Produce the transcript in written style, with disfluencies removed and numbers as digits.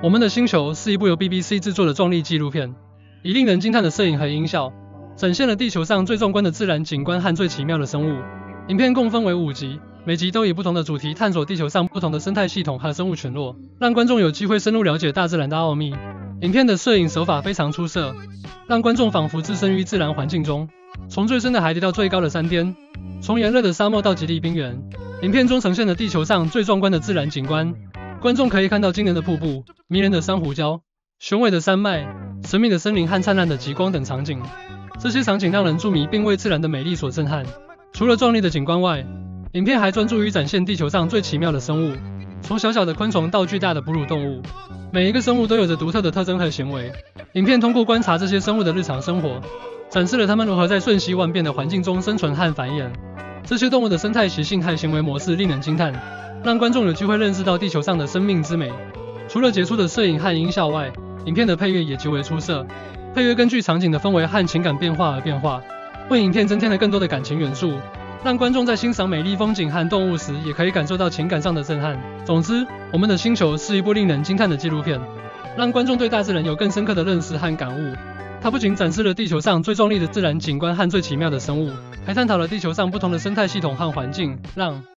我们的星球是一部由 BBC 制作的壮丽纪录片，以令人惊叹的摄影和音效，展现了地球上最壮观的自然景观和最奇妙的生物。影片共分为5集，每集都以不同的主题探索地球上不同的生态系统和生物群落，让观众有机会深入了解大自然的奥秘。影片的摄影手法非常出色，让观众仿佛置身于自然环境中，从最深的海底到最高的山巅，从炎热的沙漠到极地冰原，影片中呈现了地球上最壮观的自然景观。观众可以看到惊人的瀑布、迷人的珊瑚礁、雄伟的山脉、神秘的森林和灿烂的极光等场景。这些场景让人注迷，并为自然的美丽所震撼。除了壮丽的景观外，影片还专注于展现地球上最奇妙的生物，从小小的昆虫到巨大的哺乳动物，每一个生物都有着独特的特征和行为。影片通过观察这些生物的日常生活，展示了它们如何在瞬息万变的环境中生存和繁衍。这些动物的生态习性和行为模式令人惊叹，让观众有机会认识到地球上的生命之美。除了杰出的摄影和音效外，影片的配乐也极为出色。配乐根据场景的氛围和情感变化而变化，为影片增添了更多的感情元素，让观众在欣赏美丽风景和动物时，也可以感受到情感上的震撼。总之，我们的星球是一部令人惊叹的纪录片，让观众对大自然有更深刻的认识和感悟。它不仅展示了地球上最壮丽的自然景观和最奇妙的生物，还探讨了地球上不同的生态系统和环境，让